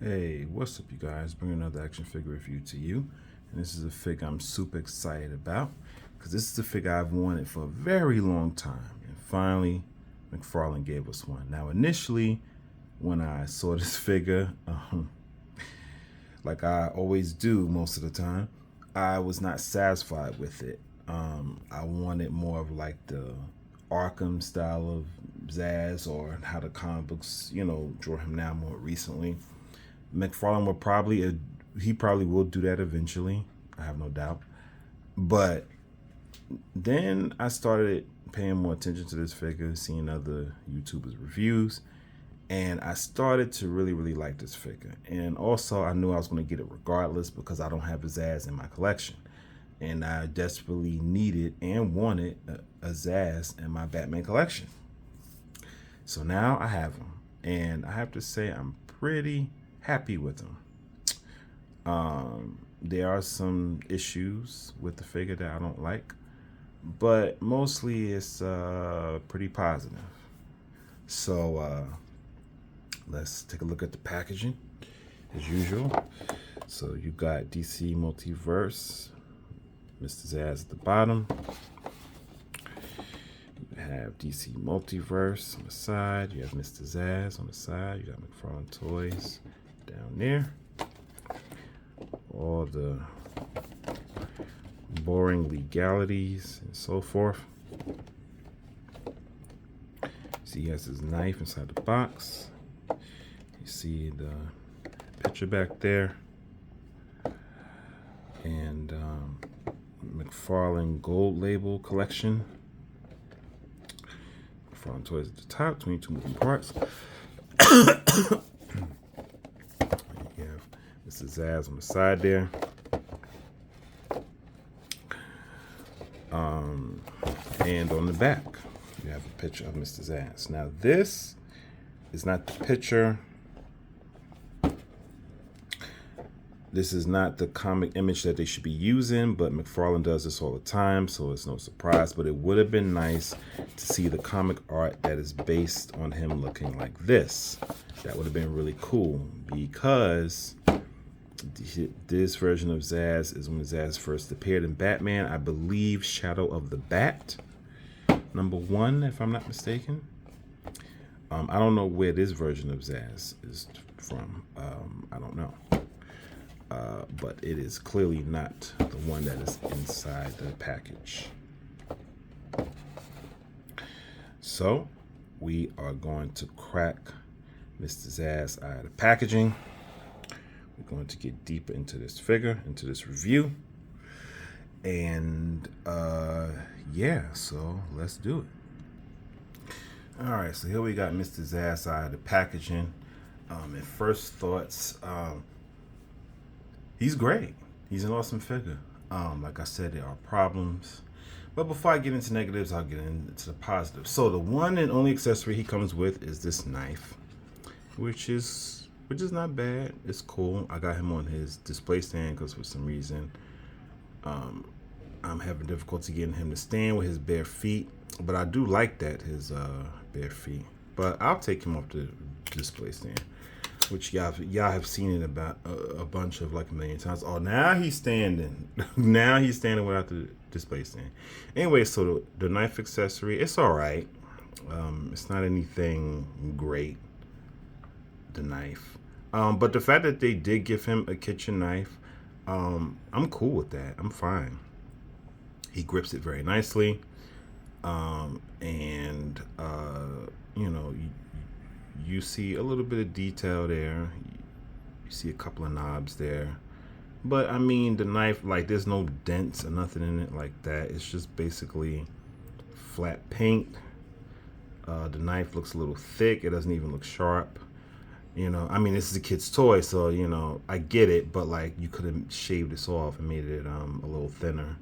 Hey, what's up, you guys? Bringing another action figure review to you. And this is a figure I'm super excited about because this is a figure I've wanted for a very long time. And finally, McFarlane gave us one. Now, initially, when I saw this figure, like I always do most of the time, I was not satisfied with it. I wanted more of like the Arkham style of Zsasz, or how the comic books, draw him now more recently. McFarlane will he probably will do that eventually. I have no doubt. But then I started paying more attention to this figure, seeing other YouTubers' reviews, and I started to really, really like this figure. And also, I knew I was going to get it regardless because I don't have his Zsasz in my collection, and I desperately needed and wanted a Zsasz in my Batman collection. So now I have him, and I have to say I'm pretty happy with him. There are some issues with the figure that I don't like, but mostly it's pretty positive. So let's take a look at the packaging as usual. So you got DC Multiverse, Mister Zsasz at the bottom. You have DC Multiverse on the side. You have Mister Zsasz on the side. You got McFarlane Toys down there. All the boring legalities and so forth. See, he has his knife inside the box. You see the picture back there. And McFarlane Gold Label Collection. McFarlane Toys at the top, 22 moving parts. Mister Zsasz on the side there. And on the back, you have a picture of Mister Zsasz. Now, this is not the picture. This is not the comic image that they should be using, but McFarlane does this all the time, so it's no surprise. But it would have been nice to see the comic art that is based on him looking like this. That would have been really cool, because this version of Zsasz is when Zsasz first appeared in Batman, I believe Shadow of the Bat, #1, if I'm not mistaken. I don't know where this version of Zsasz is from. I don't know. But it is clearly not the one that is inside the package. So we are going to crack Mister Zsasz out of the packaging. We're going to get deeper into this figure, into this review. And yeah, so let's do it. All right, so here we got Mister Zsasz out of the packaging. At first thoughts, he's great. He's an awesome figure. Like I said, there are problems. But before I get into negatives, I'll get into the positives. So the one and only accessory he comes with is this knife, which is not bad. It's cool. I got him on his display stand because for some reason I'm having difficulty getting him to stand with his bare feet. But I do like that, his bare feet. But I'll take him off the display stand, which y'all have seen it about a bunch of, like, a million times. Oh, now he's standing. Now he's standing without the display stand. Anyway, so the knife accessory, it's all right. It's not anything great, the knife. But the fact that they did give him a kitchen knife, I'm cool with that. I'm fine. He grips it very nicely. And you see a little bit of detail there. You see a couple of knobs there. But I mean, the knife, like, there's no dents or nothing in it like that. It's just basically flat paint. The knife looks a little thick. It doesn't even look sharp. I mean, this is a kid's toy, so, I get it. But, like, you could have shaved this off and made it a little thinner.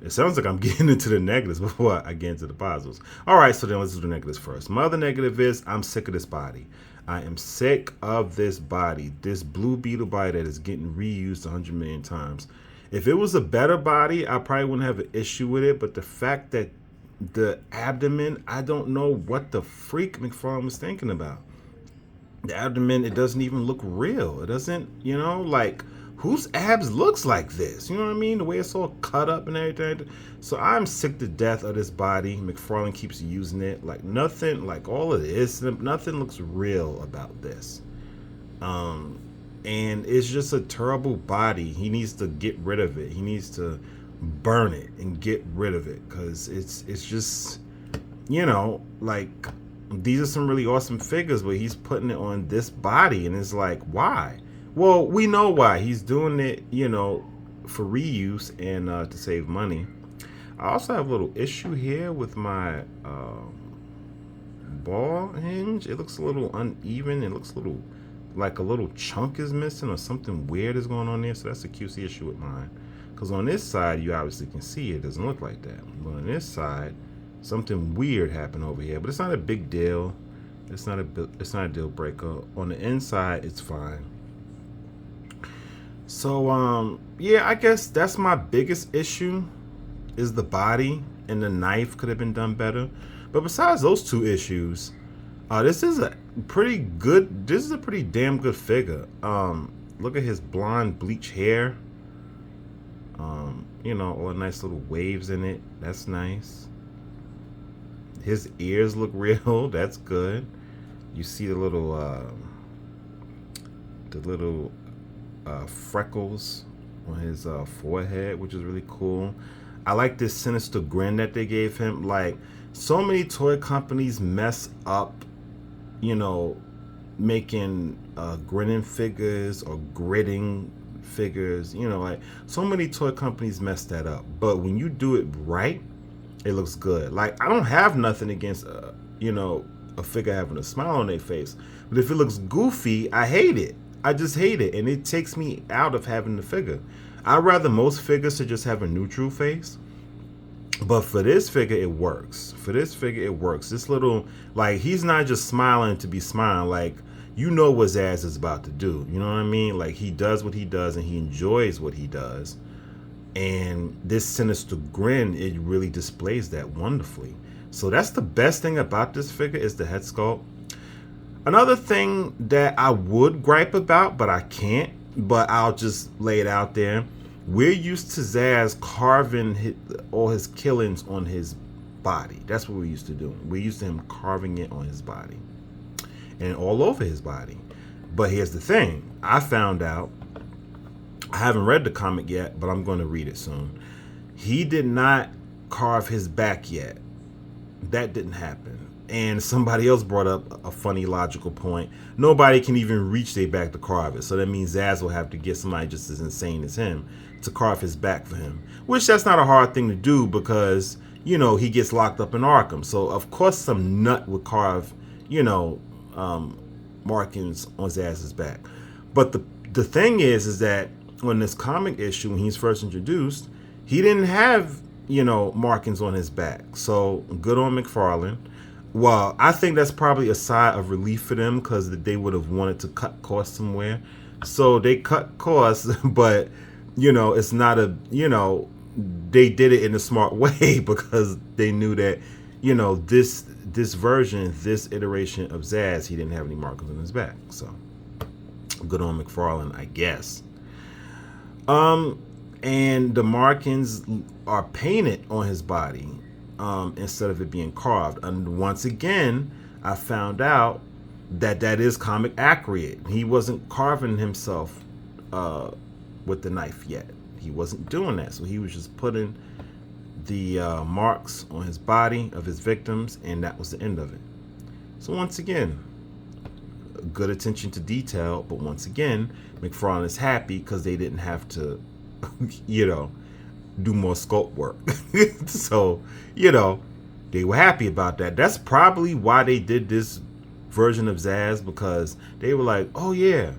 It sounds like I'm getting into the negatives before I get into the positives. All right, so then let's do the negatives first. My other negative is I'm sick of this body. I am sick of this body, this Blue Beetle body that is getting reused 100 million times. If it was a better body, I probably wouldn't have an issue with it. But the fact that the abdomen, I don't know what the freak McFarlane was thinking about. The abdomen, it doesn't even look real. It doesn't, like, whose abs looks like this? You know what I mean? The way it's all cut up and everything. So I'm sick to death of this body. McFarlane keeps using it. Like, nothing, like all of this, nothing looks real about this. And it's just a terrible body. He needs to get rid of it. He needs to burn it and get rid of it, because it's just, like, these are some really awesome figures, but he's putting it on this body, and it's like, why? Well, we know why. He's doing it, for reuse and to save money. I also have a little issue here with my ball hinge. It looks a little uneven. It looks a little like a little chunk is missing, or something weird is going on there. So that's a QC issue with mine. Because on this side, you obviously can see it doesn't look like that. But on this side, something weird happened over here. But it's not a big deal. It's not a deal breaker. On the inside, it's fine. So yeah, I guess that's my biggest issue, is the body, and the knife could have been done better. But besides those two issues, this is a pretty damn good figure. Look at his blonde bleach hair. All the nice little waves in it. That's nice. His ears look real. That's good. You see the little freckles on his forehead, which is really cool. I like this sinister grin that they gave him. Like, so many toy companies mess up, making grinning figures or gritting figures. Like, so many toy companies mess that up. But when you do it right, it looks good. Like, I don't have nothing against, a figure having a smile on their face. But if it looks goofy, I hate it. I just hate it. And it takes me out of having the figure. I'd rather most figures to just have a neutral face. But for this figure, it works. This little, like, he's not just smiling to be smiling. Like, what Zsasz is about to do. You know what I mean? Like, he does what he does, and he enjoys what he does. And this sinister grin, it really displays that wonderfully. So that's the best thing about this figure, is the head sculpt. Another thing that I would gripe about, but I can't, but I'll just lay it out there. We're used to Zsasz carving all his killings on his body. That's what we're used to doing. We're used to him carving it on his body and all over his body. But here's the thing. I found out, I haven't read the comic yet, but I'm going to read it soon. He did not carve his back yet. That didn't happen. And somebody else brought up a funny logical point. Nobody can even reach their back to carve it. So that means Zsasz will have to get somebody just as insane as him to carve his back for him. Which, that's not a hard thing to do, because, he gets locked up in Arkham. So, of course, some nut would carve, markings on Zsasz's back. But the thing is that on this comic issue, when he's first introduced, he didn't have, markings on his back. So, good on McFarlane. Well, I think that's probably a sigh of relief for them, because they would have wanted to cut costs somewhere. So they cut costs, but, it's not they did it in a smart way, because they knew that, this version, this iteration of Zsasz, he didn't have any markers on his back. So good on McFarlane, I guess. And the markings are painted on his body, instead of it being carved. And once again, I found out that is comic accurate. He wasn't carving himself with the knife yet. He wasn't doing that. So he was just putting the marks on his body of his victims, and that was the end of it. So once again, good attention to detail, but once again, McFarlane is happy because they didn't have to, do more sculpt work. So, they were happy about that. That's probably why they did this version of Zsasz, because they were like, oh yeah,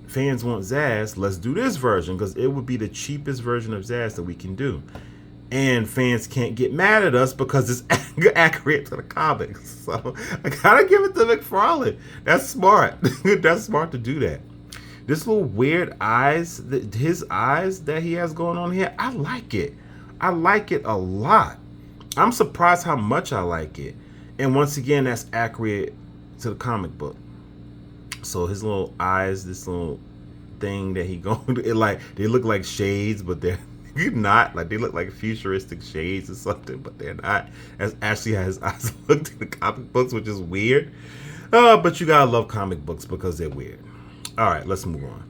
fans want Zsasz, let's do this version, because it would be the cheapest version of Zsasz that we can do. And fans can't get mad at us because it's accurate to the comics. So I gotta give it to McFarlane. That's smart. That's smart to do that. This little weird eyes, his eyes that he has going on here, I like it. I like it a lot. I'm surprised how much I like it. And once again, that's accurate to the comic book. So his little eyes, this little thing that he going to, it like they look like shades, but they're not. Like they look like futuristic shades or something, but they're not. That's actually how his eyes looked in the comic books, which is weird. But you gotta love comic books because they're weird. All right, let's move on.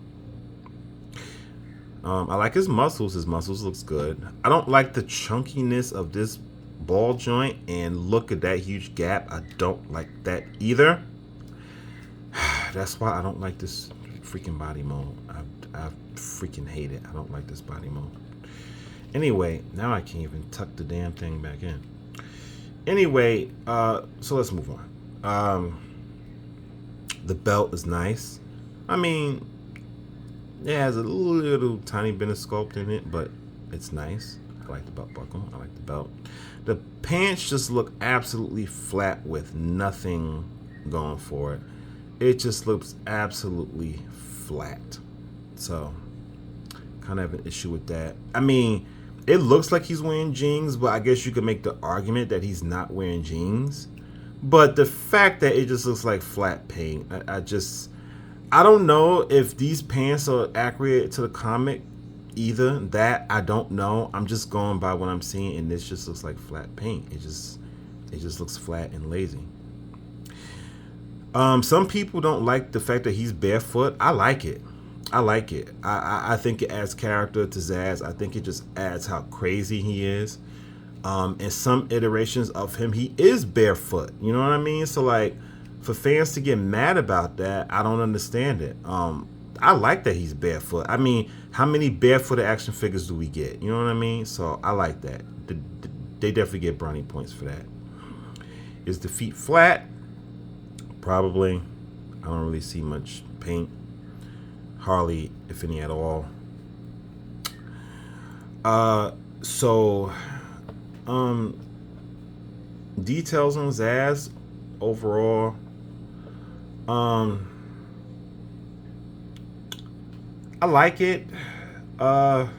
I like his muscles. His muscles looks good. I don't like the chunkiness of this ball joint, and look at that huge gap. I don't like that either. That's why I don't like this freaking body mode. I freaking hate it. I don't like this body mode. Anyway, now I can't even tuck the damn thing back in. Anyway, so let's move on. The belt is nice. I mean, it has a little tiny bit of sculpt in it, but it's nice. I like the belt buckle. I like the belt. The pants just look absolutely flat with nothing going for it. It just looks absolutely flat. So, kind of have an issue with that. I mean, it looks like he's wearing jeans, but I guess you could make the argument that he's not wearing jeans. But the fact that it just looks like flat paint, I don't know if these pants are accurate to the comic either. That I don't know. I'm just going by what I'm seeing, and this just looks like flat paint. It just looks flat and lazy. Some people don't like the fact that he's barefoot. I like it. I think it adds character to Zsasz. I think it just adds how crazy he is. In some iterations of him, he is barefoot. You know what I mean? So like, for fans to get mad about that, I don't understand it. I like that he's barefoot. I mean, how many barefooted action figures do we get? You know what I mean? So I like that. They definitely get brownie points for that. Is the feet flat? Probably. I don't really see much paint. Hardly, if any at all. Details on Zsasz overall. I like it. I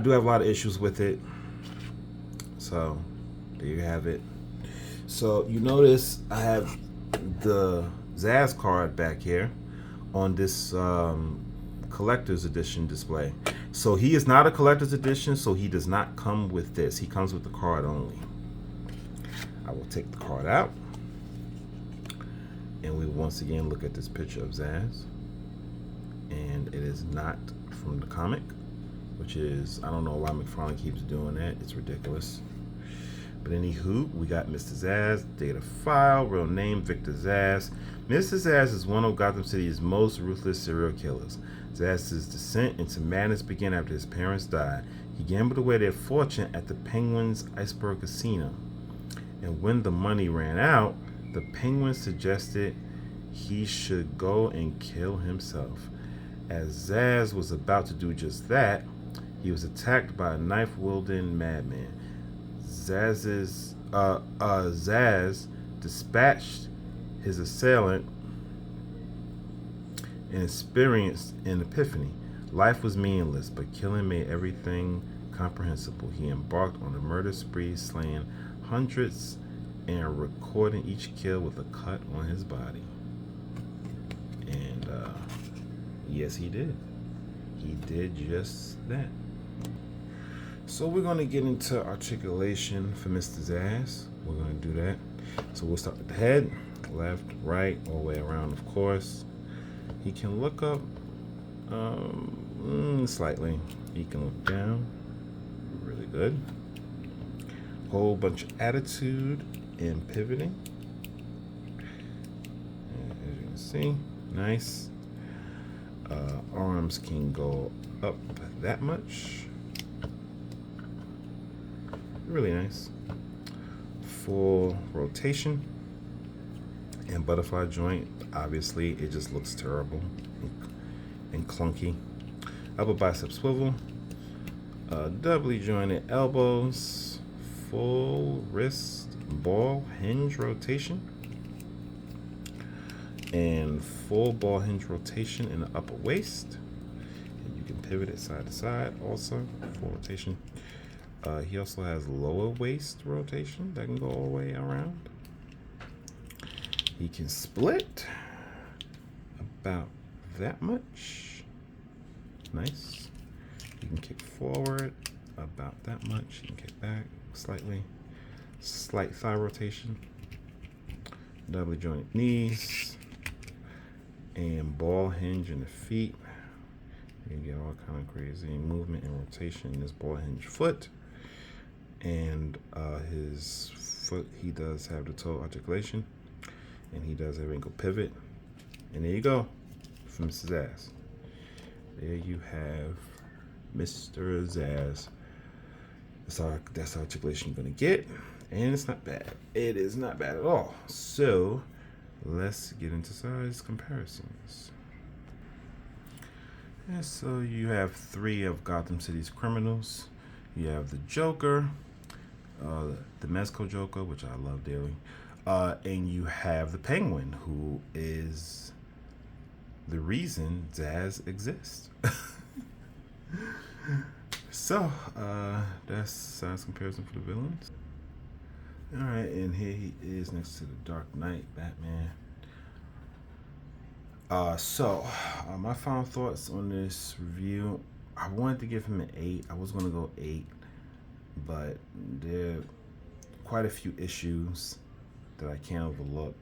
do have a lot of issues with it. So there you have it. So you notice I have the Zsasz card back here on this collector's edition display. So he is not a collector's edition, so he does not come with this. He comes with the card only. I will take the card out, and we once again look at this picture of Zsasz, and it is not from the comic, which is, I don't know why McFarlane keeps doing that. It's ridiculous. But anywho, we got Mister Zsasz, data file, real name Victor Zsasz. Mister Zsasz is one of Gotham City's most ruthless serial killers. Zsasz's descent into madness began after his parents died. He gambled away their fortune at the Penguins Iceberg Casino. And when the money ran out, the Penguins suggested he should go and kill himself. As Zsasz was about to do just that, he was attacked by a knife-wielding madman. Zsasz dispatched his assailant and experienced an epiphany. Life was meaningless, but killing made everything comprehensible. He embarked on a murder spree, slaying hundreds and recording each kill with a cut on his body. And yes, he did. He did just that. So we're going to get into articulation for Mister Zsasz. We're going to do that. So we'll start with the head, left, right, all the way around, of course. He can look up slightly. He can look down. Really good. Whole bunch of attitude and pivoting. And as you can see, nice. Arms can go up that much. Really nice. Full rotation and butterfly joint. Obviously, it just looks terrible and clunky. Upper bicep swivel. Doubly jointed elbows. Full wrist ball hinge rotation. And full ball hinge rotation in the upper waist. And you can pivot it side to side also. Full rotation. He also has lower waist rotation that can go all the way around. He can split about that much. Nice. He can kick forward about that much. He can kick back slightly. Slight thigh rotation. Doubly jointed knees. And ball hinge in the feet. You get all kind of crazy movement and rotation in this ball hinge foot. And his foot, he does have the toe articulation. And he does have ankle pivot. And there you go from Mr. Zsasz. There you have Mister Zsasz. That's articulation you're going to get. And it's not bad. It is not bad at all. So let's get into size comparisons. And so you have 3 of Gotham City's criminals. You have the Joker, the Mezco Joker, which I love dearly. And you have the Penguin, who is the reason Zsasz exists. So, that's size comparison for the villains. Alright, and here he is next to the Dark Knight, Batman. My final thoughts on this review. I wanted to give him an 8. I was going to go 8. But there are quite a few issues that I can't overlook.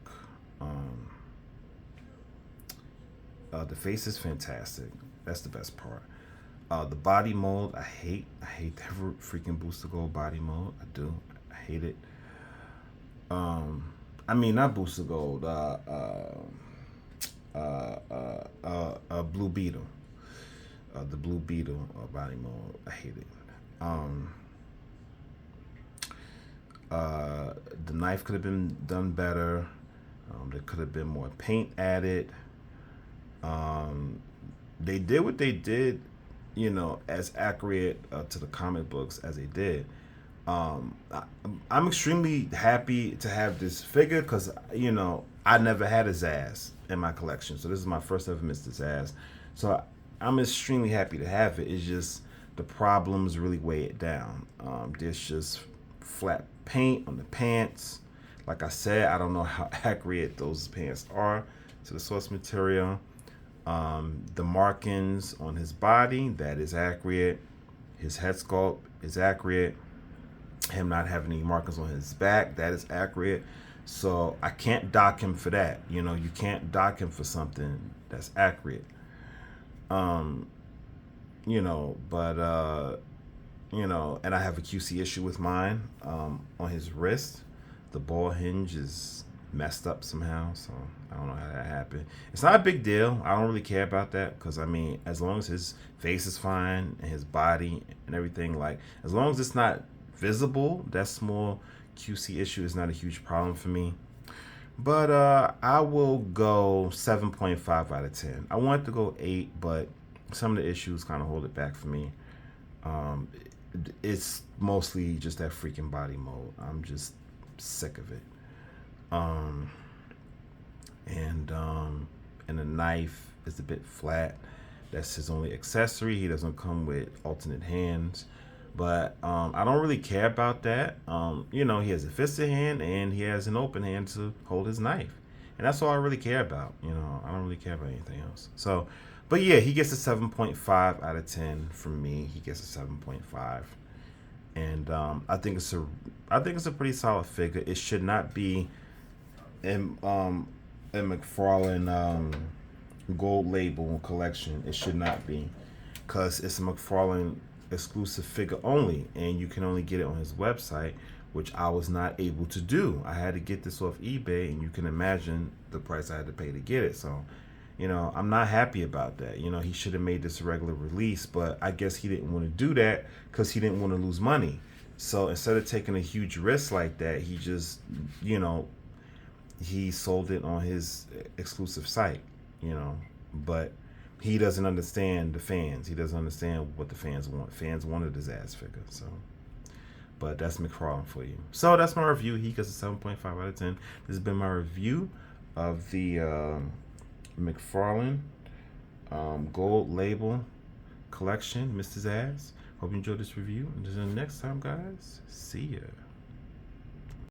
The face is fantastic. That's the best part. The body mold, I hate that freaking Booster Gold body mold. I do. I hate it. I mean, not Booster Gold. Blue Beetle. The Blue Beetle body mold. I hate it. The knife could have been done better. There could have been more paint added. They did what they did, you know, as accurate to the comic books as they did. I'm extremely happy to have this figure because, you know, I never had a Zsasz in my collection. So this is my first ever Mister Zsasz. So I'm extremely happy to have it. It's just the problems really weigh it down. There's just flat paint on the pants. Like I said, I don't know how accurate those pants are to the source material. The markings on his body, that is accurate. His head sculpt is accurate. Him not having any markings on his back, that is accurate. So I can't dock him for that. You know, you can't dock him for something that's accurate. You know, but you know, and I have a QC issue with mine. On his wrist, the ball hinge is messed up somehow, so I don't know how that happened. It's not a big deal. I don't really care about that because, I mean, as long as his face is fine and his body and everything, like, as long as it's not visible, that small QC issue is not a huge problem for me. But I will go 7.5 out of 10. I wanted to go 8, but some of the issues kind of hold it back for me. It's mostly just that freaking body mold. I'm just sick of it. And the knife is a bit flat. That's his only accessory. He doesn't come with alternate hands, but I don't really care about that. You know, he has a fisted hand and he has an open hand to hold his knife, and that's all I really care about. You know, I don't really care about anything else. So, but yeah, he gets a 7.5 out of 10 from me. He gets a 7.5. And I think it's a pretty solid figure. It should not be in McFarlane gold label collection. It should not be, because it's a McFarlane exclusive figure only, and you can only get it on his website, which I was not able to do. I had to get this off eBay, and you can imagine the price I had to pay to get it. So, you know, I'm not happy about that. You know, he should have made this a regular release, but I guess he didn't want to do that because he didn't want to lose money. So instead of taking a huge risk like that, he just, you know, he sold it on his exclusive site, you know. But he doesn't understand the fans. He doesn't understand what the fans want. Fans wanted his ass figure, so. But that's McFarlane for you. So that's my review. He gets a 7.5 out of 10. This has been my review of the McFarlane gold label collection, Mister Zsasz. Hope you enjoyed this review. And until next time, guys, see ya.